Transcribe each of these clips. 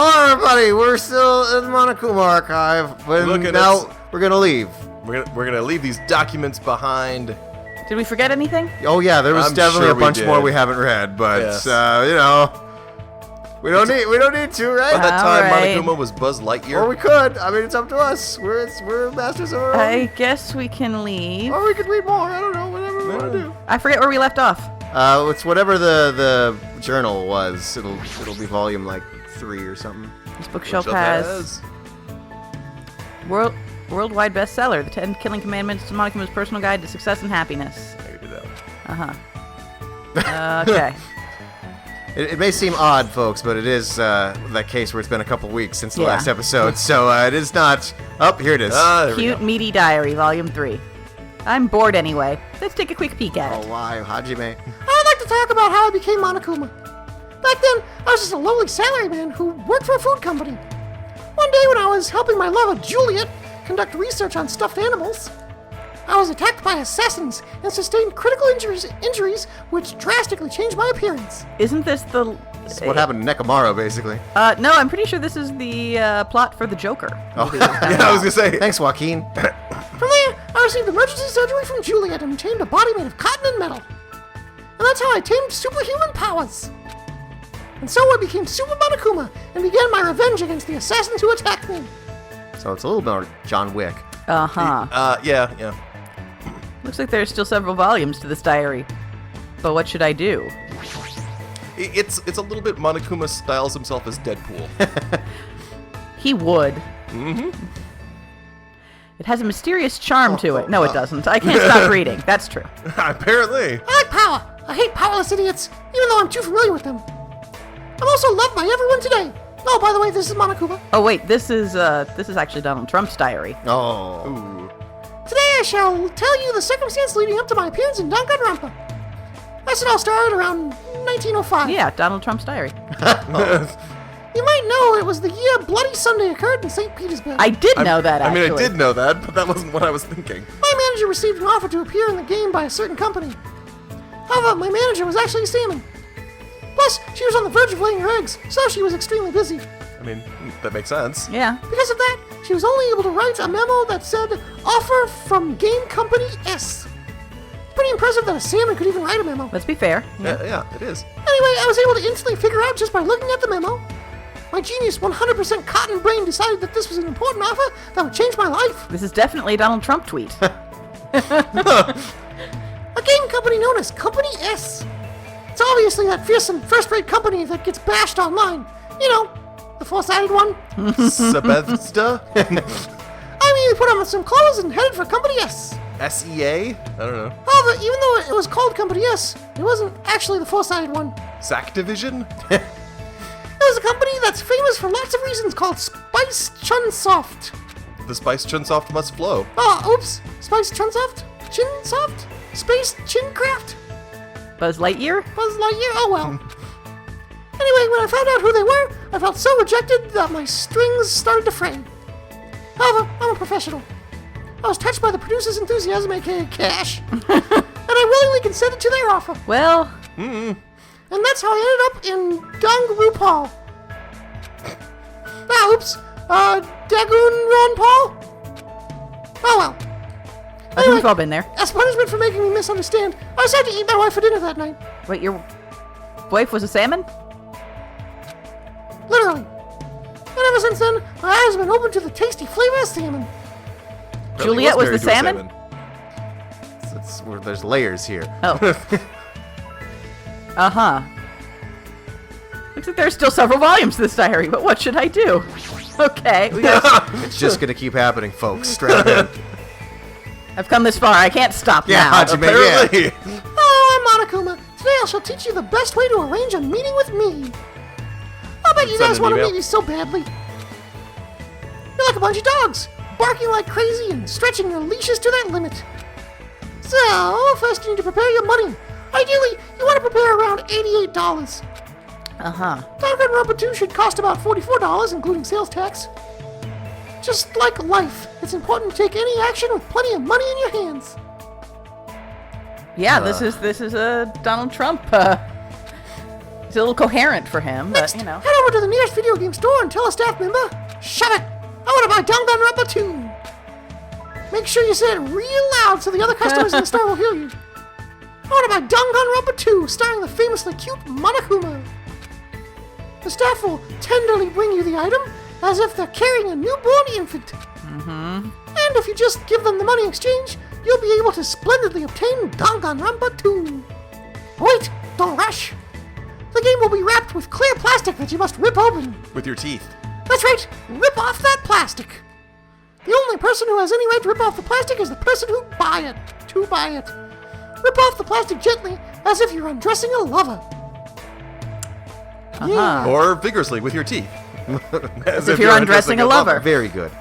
Hello, everybody. We're still in the Monokuma archive, but now we're gonna leave. We're gonna leave these documents behind. Did we forget anything? Oh yeah, there was definitely a bunch more we did. haven't read, but Yes. we don't need to, right? By that time, Alright. Monokuma was Buzz Lightyear. Or we could. I mean, it's up to us. We're masters of our own. I guess we can leave. Or we could read more. I don't know. Whatever we want to do. I forget where we left off. It's whatever the journal was. It'll be volume like 3 or something. This bookshelf has worldwide bestseller, The 10 Killing Commandments to Monokuma's Personal Guide to Success and Happiness. I can do that. Okay. It may seem odd, folks, but it is that case where it's been a couple weeks since the Yeah. last episode, so it is not... Oh, here it is. There we Cute go. Meaty Diary, Volume 3. I'm bored anyway. Let's take a quick peek at Oh, it. why, Hajime? I'd like to talk about how I became Monokuma. Back then, I was just a lowly salaryman who worked for a food company. One day when I was helping my lover, Juliet, conduct research on stuffed animals, I was attacked by assassins and sustained critical injuries which drastically changed my appearance. Isn't this the... It's what happened to Nekomaru, basically. No, I'm pretty sure this is the plot for the Joker. Oh. Yeah, I was gonna say. Thanks, Joaquin. From there, I received emergency surgery from Juliet and obtained a body made of cotton and metal. And that's how I attained superhuman powers. And so I became Super Monokuma and began my revenge against the assassins who attacked me. So it's a little more John Wick. Uh-huh. Yeah. Looks like there's still several volumes to this diary. But what should I do? It's a little bit Monokuma styles himself as Deadpool. He would. Mm-hmm. It has a mysterious charm to it. No, it doesn't. I can't stop reading. That's true. Apparently. I like power. I hate powerless idiots, even though I'm too familiar with them. I'm also loved by everyone today. Oh, by the way, this is Monokuma. Oh wait, this is actually Donald Trump's diary. Oh. Ooh. Today I shall tell you the circumstance leading up to my appearance in Danganronpa. I said I'll start around 1905. Yeah, Donald Trump's diary. You might know it was the year Bloody Sunday occurred in St. Petersburg. I did know that, actually. I mean, I did know that, but that wasn't what I was thinking. My manager received an offer to appear in the game by a certain company. However, my manager was actually a salmon. Plus, she was on the verge of laying her eggs, so she was extremely busy. I mean, that makes sense. Yeah. Because of that, she was only able to write a memo that said, "Offer from Game Company S." It's pretty impressive that a salmon could even write a memo. Let's be fair. Yeah, it is. Anyway, I was able to instantly figure out just by looking at the memo. My genius 100% cotton brain decided that this was an important offer that would change my life. This is definitely a Donald Trump tweet. A game company known as Company S. It's obviously that fearsome first-rate company that gets bashed online. You know, the four-sided one. Sebethesda? I immediately put on some clothes and headed for Company S. SEA? I don't know. However, even though it was called Company S, it wasn't actually the four-sided one. Sack Division? It was a company that's famous for lots of reasons called Spice Chunsoft. The Spice Chunsoft must flow. Oh, oops. Spice Chunsoft? Chinsoft? Space Chincraft? Buzz Lightyear? Buzz Lightyear? Oh, well. Anyway, when I found out who they were, I felt so rejected that my strings started to fray. However, I'm a professional. I was touched by the producer's enthusiasm, aka cash, and I willingly consented to their offer. Well, And that's how I ended up in Danganronpa. Ah, oops. Danganronpa? Oh well. I think we've all been there. As punishment for making me misunderstand, I decided to eat my wife for dinner that night. Wait, your wife was a salmon? Literally. And ever since then, my eyes have been open to the tasty flavor of salmon. Juliet was the salmon? It's where there's layers here. Oh. Uh-huh. Looks like there's still several volumes to this diary, but what should I do? Okay, we got. It's just gonna keep happening, folks. Strap in. I've come this far. I can't stop Yeah, now. Hajime, yeah. Apparently. Oh, I'm Monokuma. Today I shall teach you the best way to arrange a meeting with me. I bet you Send guys an want to email. meet me so badly. You're like a bunch of dogs, barking like crazy and stretching your leashes to their limit. So, first you need to prepare your money. Ideally, you want to prepare around $88. Uh-huh. Danganronpa 2 should cost about $44, including sales tax. Just like life, it's important to take any action with plenty of money in your hands. Yeah, this is a Donald Trump It's a little coherent for him, but, Next, you know. head over to the nearest video game store and tell a staff member, shut it! I want to buy Danganronpa 2! Make sure you say it real loud so the other customers in the store will hear you. I want to buy Danganronpa 2, starring the famously cute Monokuma. The staff will tenderly bring you the item as if they're carrying a newborn infant. Mm-hmm. And if you just give them the money in exchange, you'll be able to splendidly obtain Danganronpa 2. Wait, don't rush. The game will be wrapped with clear plastic that you must rip open. With your teeth. That's right, rip off that plastic. The only person who has any right to rip off the plastic is the person who buy it. Rip off the plastic gently, as if you're undressing a lover. Yeah. Or vigorously with your teeth. As if you're undressing a lover. Very good.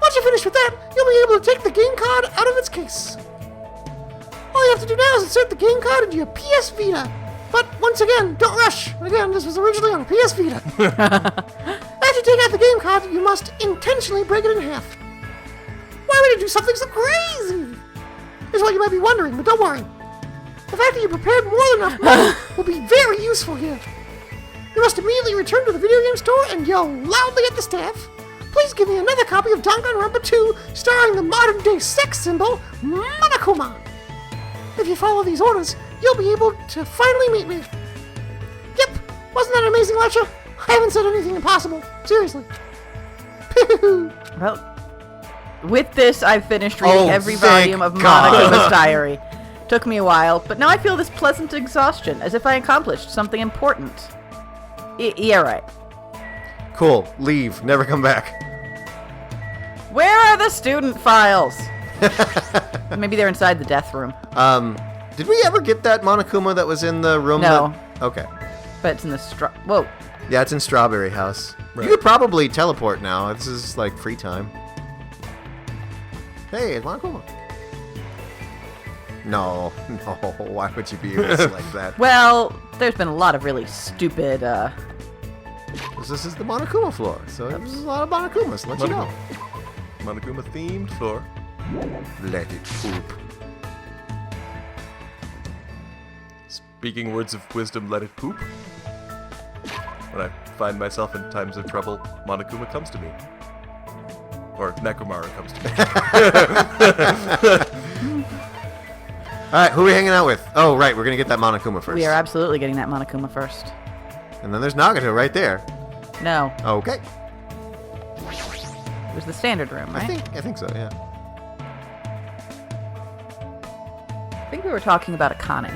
Once you finish with that, you'll be able to take the game card out of its case. All you have to do now is insert the game card into your PS Vita. But once again, don't rush. Again, this was originally on a PS Vita. After you take out the game card, you must intentionally break it in half. Why would you do something so crazy? Is what you might be wondering, but don't worry. The fact that you prepared more than enough money will be very useful here. You must immediately return to the video game store and yell loudly at the staff, please give me another copy of Danganronpa 2 starring the modern-day sex symbol, Monokuma. If you follow these orders, you'll be able to finally meet me. Yep, wasn't that amazing, Lecture? I haven't said anything impossible. Seriously. Well, with this, I've finished reading every thank volume of God. Monokuma's diary. Took me a while, but now I feel this pleasant exhaustion, as if I accomplished something important. Yeah, right. Cool. Leave. Never come back. Where are the student files? Maybe they're inside the death room. Did we ever get that Monokuma that was in the room? No. Okay. But it's in the Whoa. Yeah, it's in Strawberry House. Right. You could probably teleport now. This is like free time. Hey, it's Monokuma. No. Why would you be able to select that? Well, there's been a lot of really stupid, This is the Monokuma floor, so there's a lot of Monokumas. Let you know. Monokuma themed floor. Let it poop. Speaking words of wisdom, let it poop. When I find myself in times of trouble, Monokuma comes to me. Or Nekomaru comes to me. Alright, who are we hanging out with? Oh, right, we're gonna get that Monokuma first. we are absolutely getting that Monokuma first. And then there's Nagato right there. No, Okay. it was the standard room, right? I think so, yeah. I think we were talking about Akane.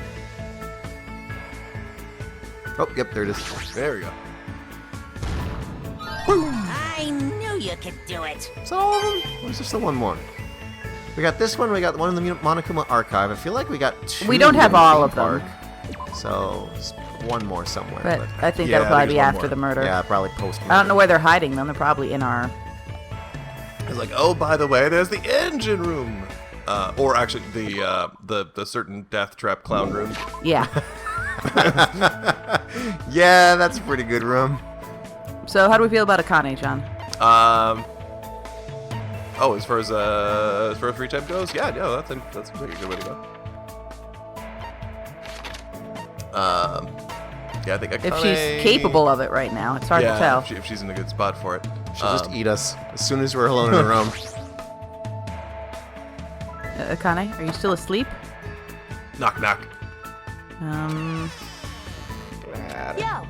Oh, yep, there it is. There we go. I knew you could do it. Is that all of them? Or is there still one more? We got this one, we got one in the Monokuma archive. I feel like we got two. We don't have in the all theme of them. park. So, there's one more somewhere. But I think Yeah, that'll I probably think be there's one after more. the murder. Yeah, probably post. I don't know where they're hiding them. They're probably in our... It's like, oh, by the way, there's the engine room. Or actually, the certain death trap clown room. Yeah. Yeah, that's a pretty good room. So how do we feel about Akane, John? Oh, as far as free time goes, yeah, no, that's a pretty good way to go. Yeah, I think Akane, If she's capable of it right now, it's hard to tell. If she's in a good spot for it. She'll just eat us as soon as we're alone in the room. Akane, are you still asleep? Knock, knock. Yo,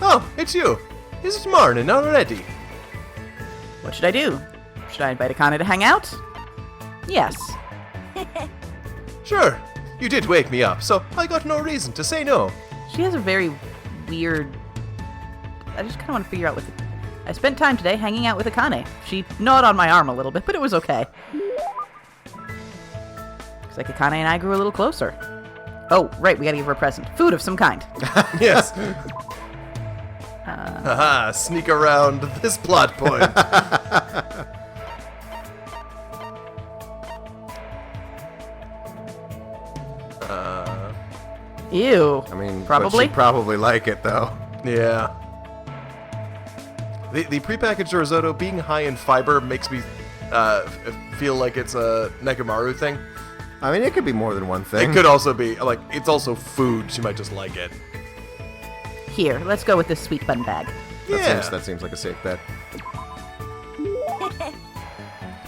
Oh, it's you. It's morning already. What should I do? Should I invite Akane to hang out? Yes. Sure, you did wake me up, so I got no reason to say no. She has a very weird... I just kind of want to figure out what... I spent time today hanging out with Akane. She gnawed on my arm a little bit, but it was okay. Looks like Akane and I grew a little closer. Oh, right, we gotta give her a present. Food of some kind. Yes. Haha, sneak around this plot point. Ew. I mean, Probably. She'd probably like it though. Yeah. The prepackaged risotto being high in fiber makes me feel like it's a Nekomaru thing. I mean, it could be more than one thing. It could also be like it's also food. She might just like it. Here, let's go with this sweet bun bag. That seems like a safe bet.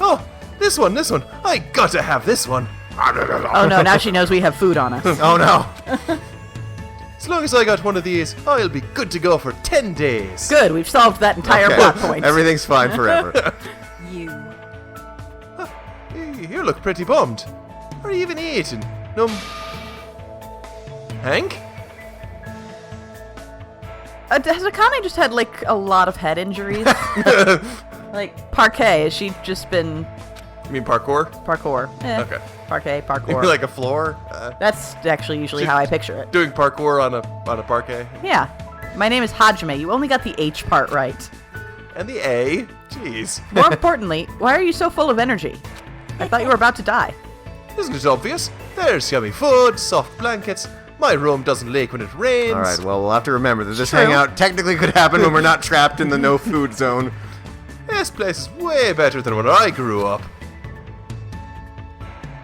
Oh, this one. I got to have this one. Oh no, now she knows we have food on us. Oh no! As long as I got one of these, I'll be good to go for 10 days. Good, we've solved that entire Okay. plot point. Everything's fine forever. You. You look pretty bummed. Are you even eating? No. Hank? Has Akane just had, like, a lot of head injuries? Like, parquet, has she just been You mean parkour? parkour? Okay. Parquet, parkour. Like a floor? That's actually usually how I picture it. Doing parkour on a parquet. Yeah. My name is Hajime. You only got the H part right. And the A. Jeez. More importantly, why are you so full of energy? I thought you were about to die. Isn't it obvious? There's yummy food, soft blankets. My room doesn't leak when it rains. Alright, well, we'll have to remember that this True. hangout technically could happen when we're not trapped in the no food zone. This place is way better than when I grew up.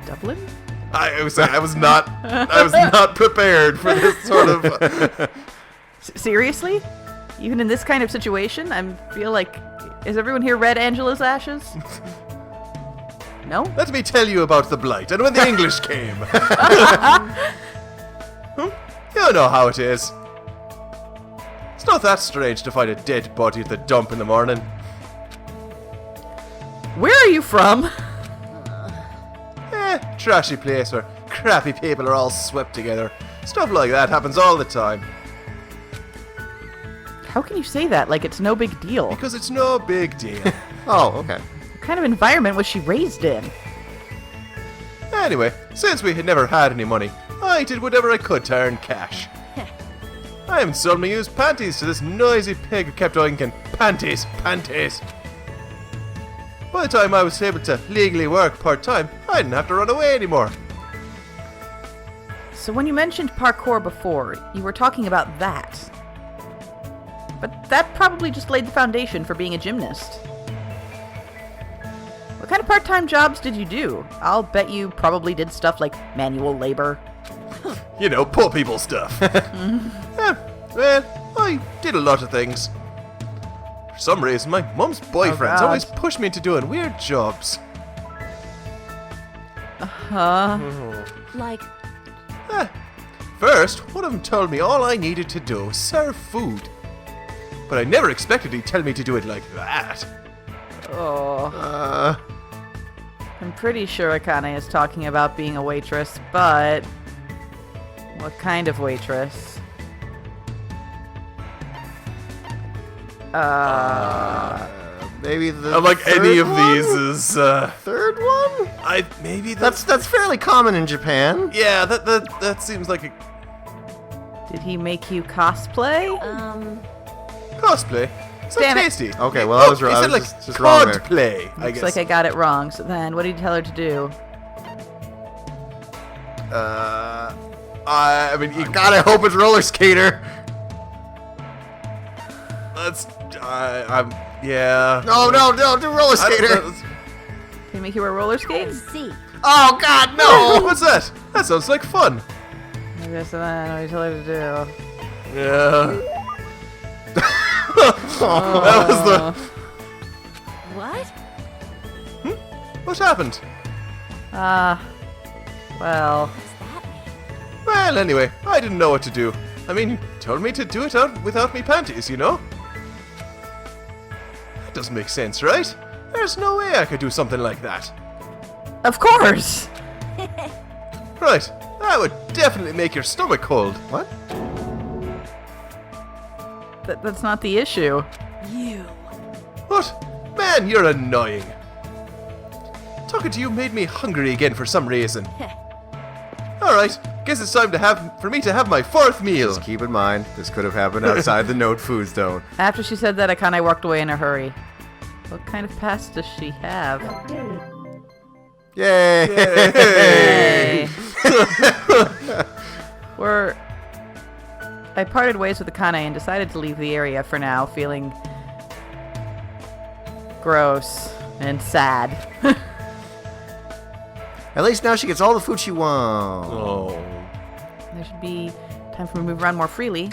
Dublin? I was not prepared for this sort of. Seriously? Even in this kind of situation, I feel like... Has everyone here read Angela's Ashes? No? Let me tell you about the Blight and when the English came. You know how it is. It's not that strange to find a dead body at the dump in the morning. Where are you from? Trashy place where crappy people are all swept together. Stuff like that happens all the time. How can you say that like it's no big deal? What Because it's no big deal. Oh, okay. kind of environment was she raised in? Anyway, since we had never had any money, I did whatever I could to earn cash. I even sold my used panties to this noisy pig who kept oinking, panties, panties. By the time I was able to legally work part-time, I didn't have to run away anymore. So when you mentioned parkour before, you were talking about that. But that probably just laid the foundation for being a gymnast. What kind of part-time jobs did you do? I'll bet you probably did stuff like manual labor. You know, poor people stuff. Yeah, well, I did a lot of things. For some reason, my mum's boyfriends God. always push me into doing weird jobs. Like, First, one of them told me all I needed to do was serve food. But I never expected he'd tell me to do it like that. Oh. I'm pretty sure Akane is talking about being a waitress, but... What kind of waitress? Maybe the I'm like, third any of one? these is, Third one? maybe That's fairly common in Japan. yeah, that seems like a Did he make you cosplay? cosplay. So Damn it. tasty. Okay, well, I was he wrong. I said was like just wrong there. cosplay, I Looks guess. like I got it wrong. So then, what did you tell her to do? I mean, you God, I hope it's roller skater. That's, I'm, yeah. No, do roller I skater. don't- Did he make you wear roller skates? see. Oh God, no! What's that? That sounds like fun. I guess then, what did you tell her to do? Yeah. That was the. What? What happened? Well, What's that mean? Well, anyway, I didn't know what to do. I mean, you told me to do it out without me panties, you know? That doesn't make sense, right? There's no way I could do something like that. of course! Right, that would definitely make your stomach cold. What? That's not the issue. You. What? Man, you're annoying. Talking to you made me hungry again for some reason. Alright, guess it's time for me to have my fourth meal. Just keep in mind, this could have happened outside the note food zone. After she said that, Akane walked away in a hurry. What kind of past does she have? Yay! Hey. I parted ways with Akane and decided to leave the area for now, feeling gross and sad. At least now she gets all the food she wants. Oh. There should be time for me to move around more freely.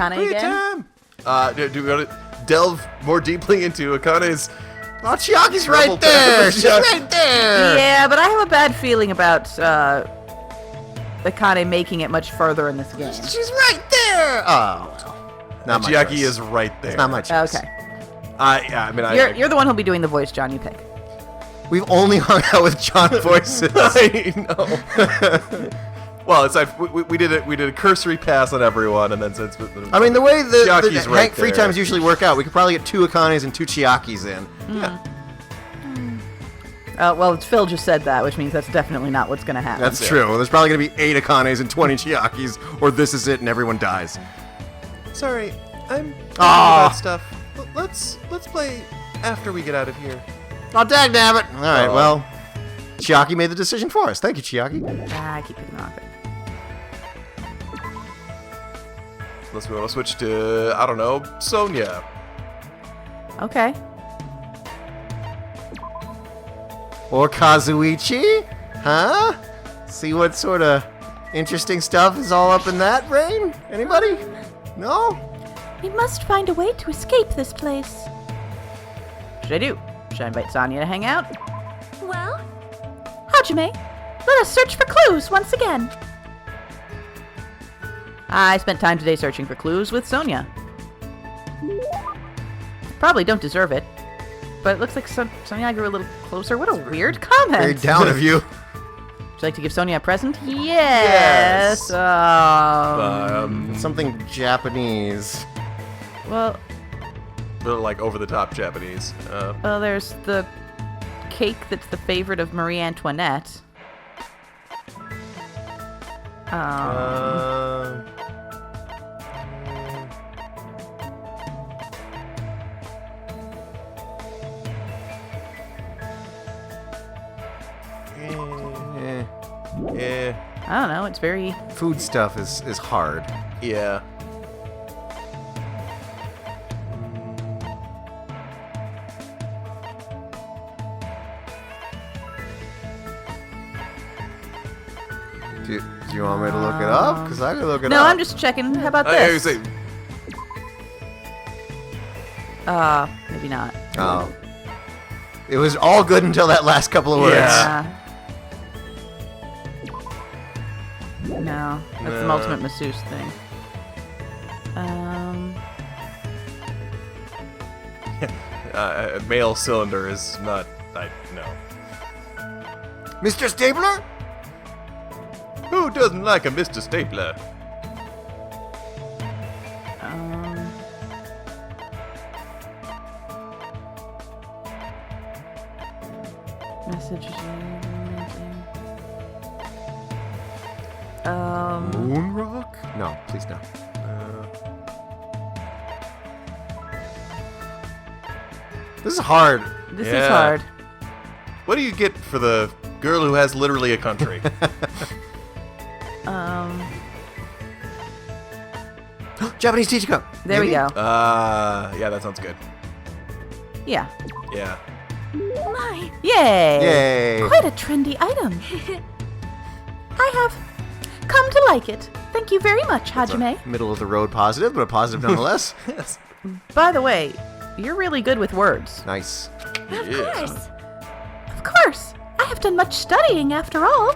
Akane Free again? time. Do we want to delve more deeply into Akane's? Oh, Chiaki's Rebel right there! time. She's right there! Yeah, but I have a bad feeling about Akane making it much further in this game. She's right there! Oh, not my Chiaki choice. is right there. It's not my choice. Okay. Yeah, I mean, You're the one who'll be doing the voice, John. You pick. We've only hung out with John voices. I know. Well, it's like we did a cursory pass on everyone, and then since I mean, the way the Chiaki's right free there. times usually work out, we could probably get 2 Akanes and 2 Chiakis in. Yeah. Well, Phil just said that, which means that's definitely not what's going to happen. That's true. There's probably going to be 8 Akanes and 20 Chiakis, or this is it and everyone dies. Sorry, I'm thinking Aw. about stuff. Let's play after we get out of here. Oh, dagnabbit! All right, Oh. well, Chiaki made the decision for us. Thank you, Chiaki. I keep picking off it. Unless we want to switch to, I don't know, Sonia. Okay. Or Kazuichi? Huh? See what sort of interesting stuff is all up in that brain? Anybody? No? We must find a way to escape this place. What should I do? Should I invite Sonia to hang out? Well? Hajime, let us search for clues once again. I spent time today searching for clues with Sonia. Probably don't deserve it, but it looks like Sonia grew a little closer. What a weird comment. Very down of you. Would you like to give Sonia a present? Yes. Something Japanese. Well, Like over-the-top Japanese. there's the cake that's the favorite of Marie Antoinette. Yeah. I don't know. It's very. Food stuff is hard. Yeah. Do you want me to look it up? Because I can look it up. No, I'm just checking. How about I this? say, Maybe not. Oh. It was all good until that last couple of words. Yeah. No, that's the No. ultimate masseuse thing. a male cylinder is not. No. Mr. Stabler? Who doesn't like a Mr. Stapler? Messages. Moonrock? No, please no. This is hard. This is Yeah. hard. What do you get for the girl who has literally a country? Japanese teacher cup. There we go. Yeah, that sounds good. Yeah. Yeah. My, Yay! Yay. quite a trendy item. I have come to like it. Thank you very much, Hajime. Middle of the road positive, but a positive nonetheless. Yes. By the way, you're really good with words. Nice. Of Yeah. course. Of course. I have done much studying after all.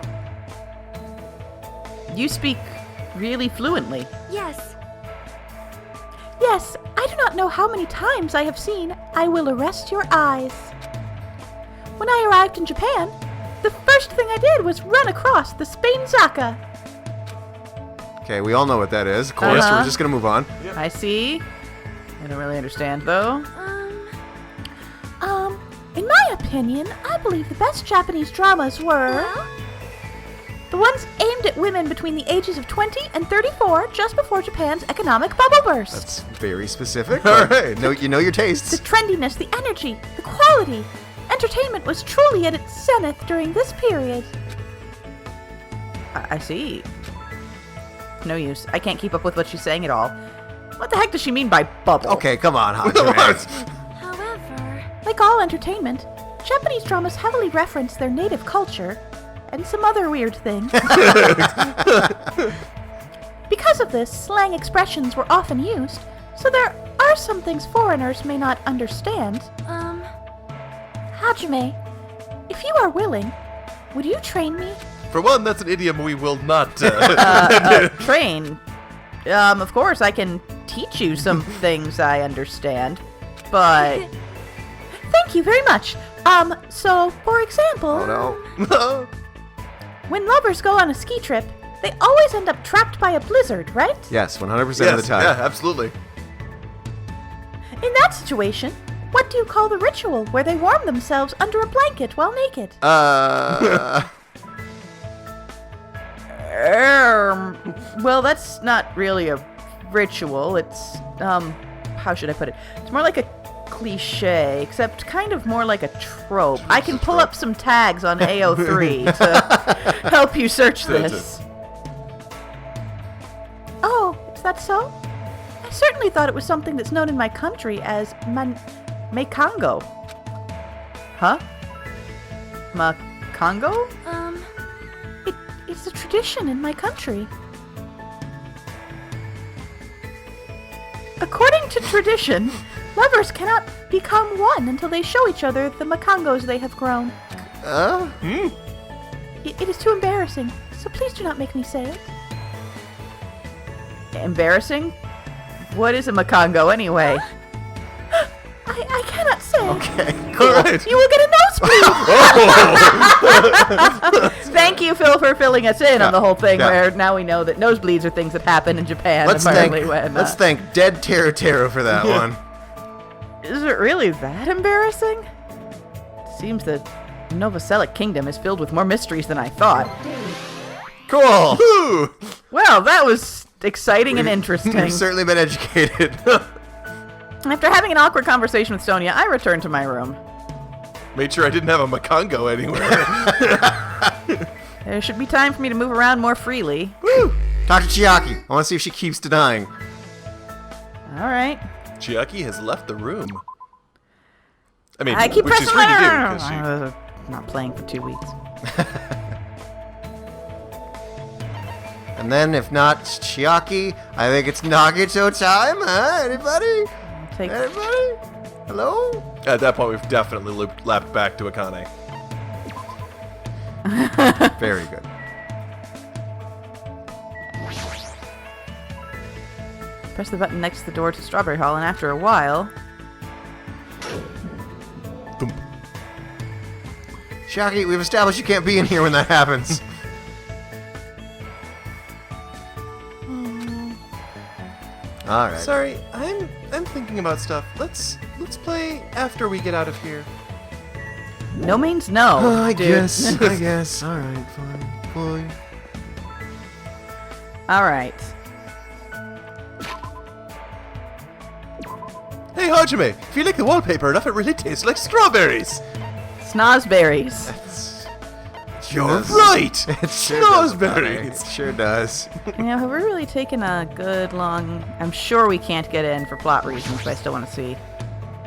You speak really fluently. Yes. Yes, I do not know how many times I have seen I Will Arrest Your Eyes. When I arrived in Japan, the first thing I did was run across the Spain Zaka. Okay, we all know what that is. Of course, Uh-huh. we're just gonna move on. I see. I don't really understand, though. In my opinion, I believe the best Japanese dramas were the ones aimed at women between the ages of 20 and 34 just before Japan's economic bubble burst. That's very specific. All but right. You know your The tastes. trendiness, the energy, the quality. Entertainment was truly at its zenith during this period. I see. No use. I can't keep up with what she's saying at all. What the heck does she mean by bubble? Okay, come on, Hajime. However, like all entertainment, Japanese dramas heavily reference their native culture and some other weird things. Because Because of this, slang expressions were often used, so there are some things foreigners may not understand. Hajime, if you are willing, would you train me? For one, that's an idiom we will not. Train. Of course, I can teach you some things I understand, but Thank you very much. So, for example, Oh no. when lovers go on a ski trip, they always end up trapped by a blizzard, right? Yes, 100% of the Yes, time. yeah, absolutely. In that situation, what do you call the ritual where they warm themselves under a blanket while naked? Well, that's not really a ritual. It's, how should I put it? It's more like a cliche, except kind of more like a trope. I can pull up some tags on AO3 to help you search this. Oh, is that so? I certainly thought it was something that's known in my country as Makango. Huh? Makango? It's a tradition in my country. According to tradition, lovers cannot become one until they show each other the Makangos they have grown. It is too embarrassing, so please do not make me say it. Embarrassing? What is a Makango anyway? I cannot say. Okay. All right. You will get a nosebleed. Thank you, Phil, for filling us in on the whole thing, Yeah. where now we know that nosebleeds are things that happen in Japan, Let's thank, apparently. let's thank Dead Taro for that one. Is it really that embarrassing? Seems that Novoselic Kingdom is filled with more mysteries than I thought. Cool. Woo! Well, that was exciting and interesting. You've certainly been educated. After having an awkward conversation with Sonia, I returned to my room. Made sure I didn't have a Makango anywhere. There should be time for me to move around more freely. Talk to Chiaki. I want to see if she keeps denying. All right. Chiaki has left the room. I mean, I keep which pressing she's free to do, my 'cause she- Not playing for 2 weeks. And then, if not Chiaki, I think it's Nagito time, huh? Anybody? Take Anybody? Hello? At that point, we've definitely lapped back to Akane. Very good. press the button next to the door to Strawberry Hall, and after a while, Chiaki, we've established you can't be in here when that happens. All right. Sorry, I'm thinking about stuff. Let's play after we get out of here. no means no. I dude. guess. I guess. All right. Fine. All right. Hey, Hajime, if you lick the wallpaper enough, it really tastes like strawberries. Snozberries. You're right. It sure does, Snozberries. buddy. It sure does. You know, have we really taken a good long... I'm sure we can't get in for plot reasons, but I still want to see.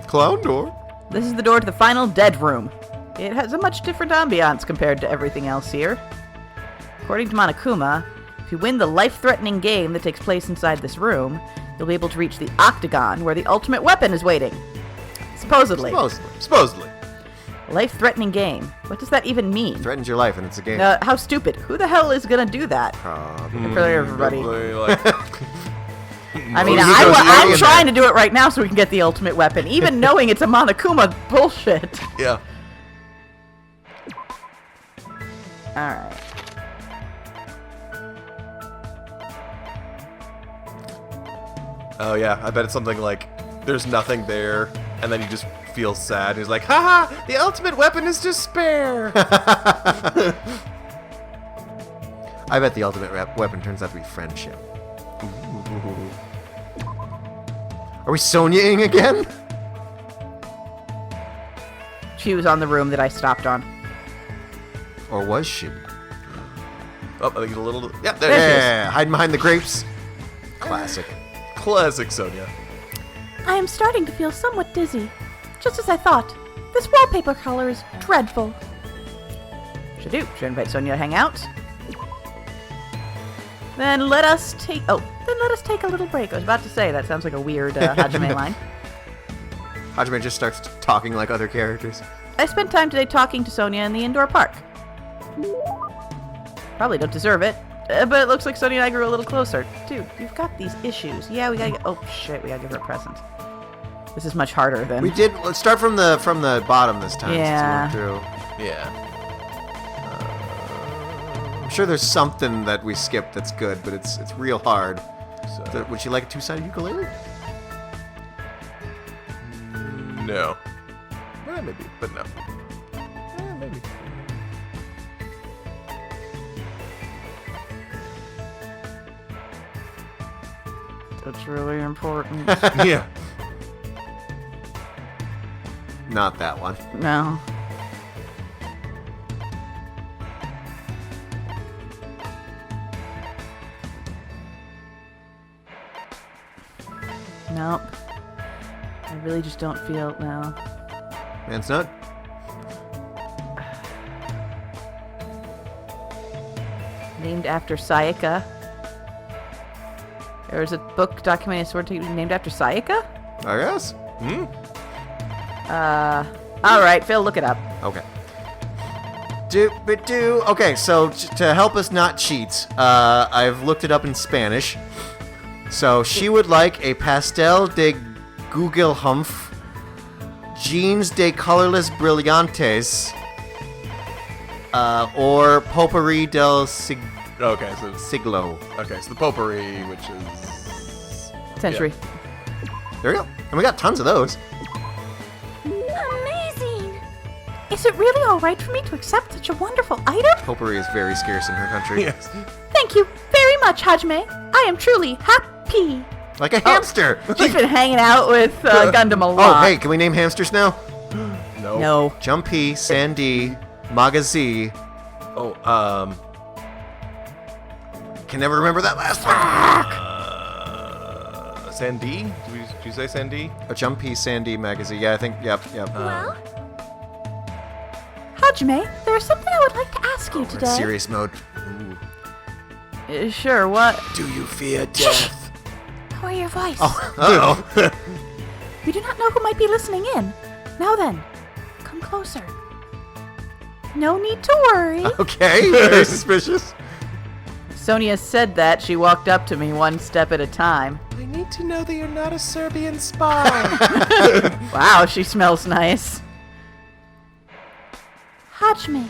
Clown door. This is the door to the final dead room. It has a much different ambiance compared to everything else here. According to Monokuma, if you win the life-threatening game that takes place inside this room, you'll be able to reach the octagon where the ultimate weapon is waiting. Supposedly. Supposedly. Life-threatening game. What does that even mean? Threatens your life and it's a game. How stupid. Who the hell is gonna do that? For everybody. Probably, like, I mean, He goes I'm in trying there. to do it right now so we can get the ultimate weapon, even knowing it's a Monokuma bullshit. yeah. Alright. Oh yeah, I bet it's something like there's nothing there, and then you just feel sad. He's like, haha, the ultimate weapon is despair. I bet the ultimate weapon turns out to be friendship. Are we Sonia-ing again? She was on the room that I stopped on. Or was she? Oh, I think it's a little. Yeah, there she is. Yeah, hiding behind the grapes. Classic. Classic Sonia. I am starting to feel somewhat dizzy. Just as I thought. This wallpaper color is dreadful. Should invite Sonia to hang out. Then let us take a little break. I was about to say, that sounds like a weird Hajime line. Hajime just starts talking like other characters. I spent time today talking to Sonia in the indoor park. Probably don't deserve it, but it looks like Sonia and I grew a little closer. Dude, you've got these issues. Yeah, we gotta get... Oh, shit, we gotta give her a present. This is much harder than... Let's start from the bottom this time. Yeah. Since we went through. Yeah. I'm sure there's something that we skipped that's good, but it's real hard. So, Would you like a two-sided ukulele? no. Well, maybe, but no. Maybe. That's really important. Yeah. Not that one. No. Nope. I really just don't feel... No. Man's nut? Named after Sayaka. There was a book documenting a sword technique named after Sayaka? I guess. Alright, Phil, look it up. Okay. Okay, so to help us not cheat, I've looked it up in Spanish. So she would like a pastel de Google Humph, jeans de colorless brillantes, or potpourri del Okay, so siglo. the potpourri, which is Century. There we go. And we got tons of those. Amazing! Is it really all right for me to accept such a wonderful item? Potpourri is very scarce in her country. Yes. Thank you very much, Hajime. I am truly happy. Like a hamster. She's been hanging out with Gundam a lot. Oh, hey, can we name hamsters now? No. No. Jumpy, Sandy, Magazi. Oh, Can never remember that last one. Sandy? Did you say Sandy? A Jumpy, Sandy, Magazi. Yeah, I think. Yep. Well, Hajime, there is something I would like to ask you We're in today. serious mode. Sure, what? Do you fear death? Lower your voice. Oh, uh-oh. We do not know who might be listening in. Now then, come closer. No need to worry. Okay, very suspicious. Sonia said that. She walked up to me one step at a time. I need to know that you're not a Serbian spy. Wow, she smells nice. Hajime,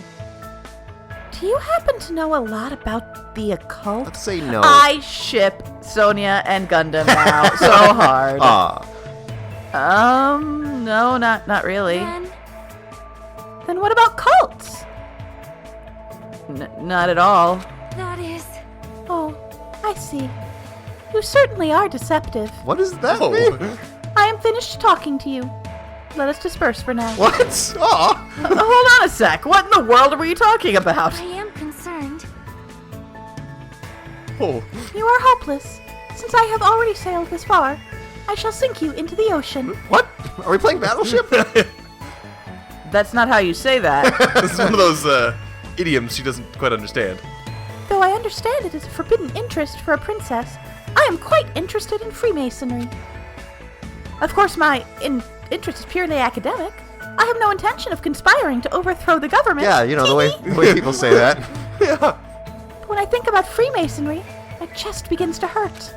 do you happen to know a lot about the occult? Let's say no. I ship Sonia and Gundam now so hard. No, not really. Then what about cults? Not at all. that is... Oh, I see. You certainly are deceptive. What does that Oh. mean? I am finished talking to you. Let us disperse for now. What? Oh. Hold on a sec. What in the world were you talking about? I am concerned. Oh. You are hopeless. Since I have already sailed this far, I shall sink you into the ocean. What? Are we playing Battleship? That's not how you say that. This is one of those idioms she doesn't quite understand. Though I understand it is a forbidden interest for a princess, I am quite interested in Freemasonry. Of course, my interest is purely academic. I have no intention of conspiring to overthrow the government. Yeah, you know, the way people say that. Yeah. But when I think about Freemasonry, my chest begins to hurt.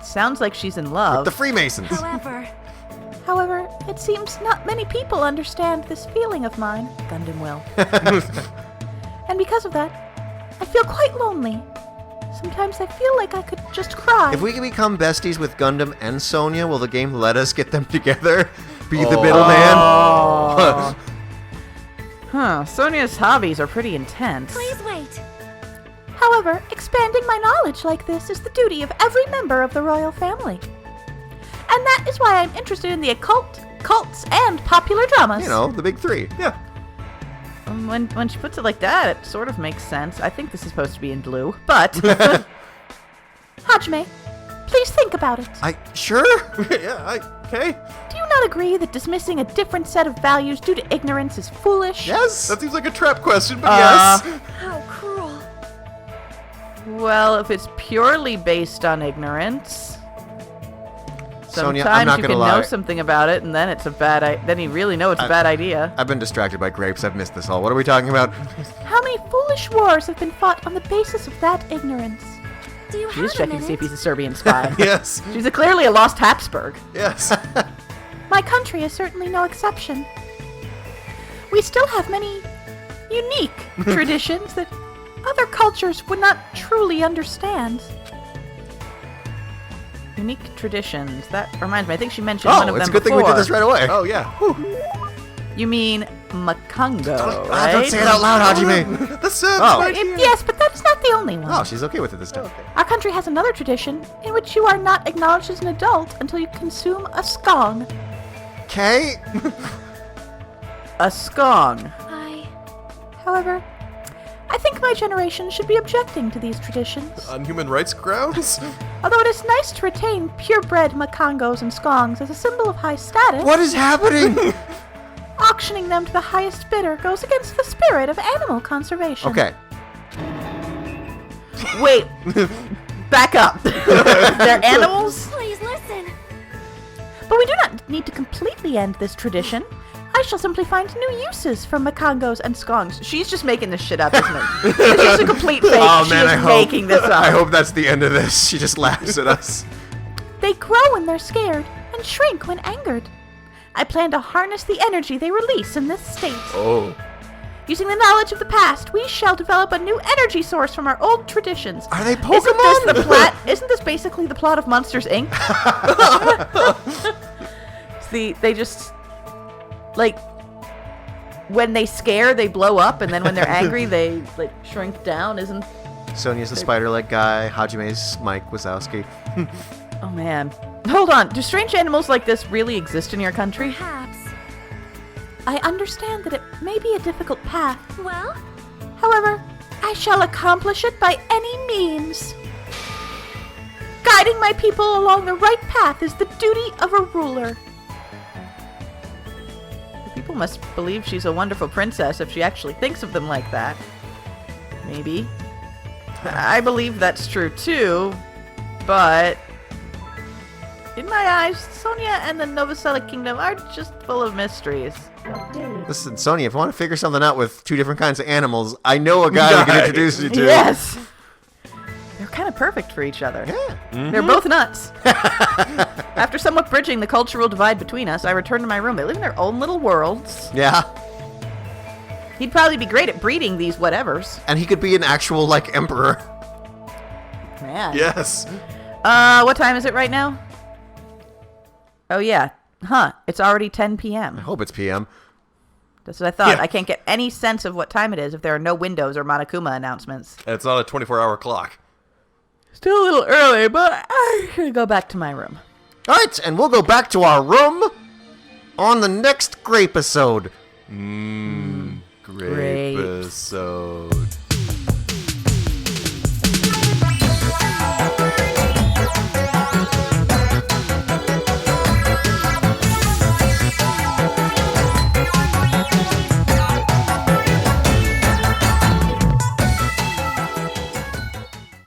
Sounds like she's in love. The Freemasons. However, it seems not many people understand this feeling of mine. Gundam will. And because of that, I feel quite lonely. Sometimes I feel like I could just cry. If we can become besties with Gundam and Sonia, will the game let us get them together? Be the middleman? Oh. Huh, Sonia's hobbies are pretty intense. Please wait. However, expanding my knowledge like this is the duty of every member of the royal family. And that is why I'm interested in the occult, cults, and popular dramas. You know, the big three. Yeah. When she puts it like that, it sort of makes sense. I think this is supposed to be in blue, but... Hajime, please think about it. Sure? Yeah, okay. Do you not agree that dismissing a different set of values due to ignorance is foolish? Yes. That seems like a trap question, but yes. How cruel. Well, if it's purely based on ignorance, Sonia, sometimes I'm not you gonna can lie. know something about it, and then it's a then you really know it's a bad idea. I've been distracted by grapes. I've missed this all. What are we talking about? How many foolish wars have been fought on the basis of that ignorance? Do you She's have a checking to see if minute? he's a Serbian spy. Yes. She's clearly a lost Habsburg. Yes. My country is certainly no exception. We still have many unique traditions that other cultures would not truly understand. Unique traditions. That reminds me. I think she mentioned one Oh, of it's a them good thing we did before. this right away. Oh, yeah. Whew. You mean Makango, Ah, right? don't say it out loud, Hajime. The Serbs, Oh. right here. Yes, but that's not the only one. Oh, she's okay with it this time. Our country has another tradition in which you are not acknowledged as an adult until you consume a skong. Okay. A skong. However, I think my generation should be objecting to these traditions. On human rights grounds? Although it is nice to retain purebred Makangos and Skongs as a symbol of high status, What is happening? auctioning them to the highest bidder goes against the spirit of animal conservation. Okay. Wait. Back up. They're animals? Please listen. But we do not need to completely end this tradition. I shall simply find new uses for Makangos and Skongs. She's just making this shit up, isn't it? It's just a complete fake. Oh She man, is I hope. making this up. I hope that's the end of this. She just laughs at us. They grow when they're scared and shrink when angered. I plan to harness the energy they release in this state. Oh. Using the knowledge of the past, we shall develop a new energy source from our old traditions. Are they Isn't this Pokemon? the plot? Isn't this basically the plot of Monsters Inc? See, they just like when they scare, they blow up, and then when they're angry, they like shrink down. Isn't? Sonia's the spider-leg guy. Hajime's Mike Wazowski. Oh man, hold on. Do strange animals like this really exist in your country? Perhaps. I understand that it may be a difficult path. Well, However, I shall accomplish it by any means. Guiding my people along the right path is the duty of a ruler. People must believe she's a wonderful princess if she actually thinks of them like that. Maybe. I believe that's true too, but in my eyes, Sonia and the Novoselic Kingdom are just full of mysteries. Listen, Sonia, if you want to figure something out with two different kinds of animals, I know a guy we can introduce you to. Yes! They're kind of perfect for each other. Yeah. They're both nuts. After somewhat bridging the cultural divide between us, I return to my room. They live in their own little worlds. Yeah. He'd probably be great at breeding these whatevers. And he could be an actual, like, emperor. Man. Yes. What time is it right now? Oh, yeah. Huh. It's already 10 p.m. I hope it's PM. That's what I thought. Yeah. I can't get any sense of what time it is if there are no Windows or Monokuma announcements. And it's not a 24-hour clock. Still a little early, but I should go back to my room. All right, and we'll go back to our room on the next Grape episode. Great Great. episode.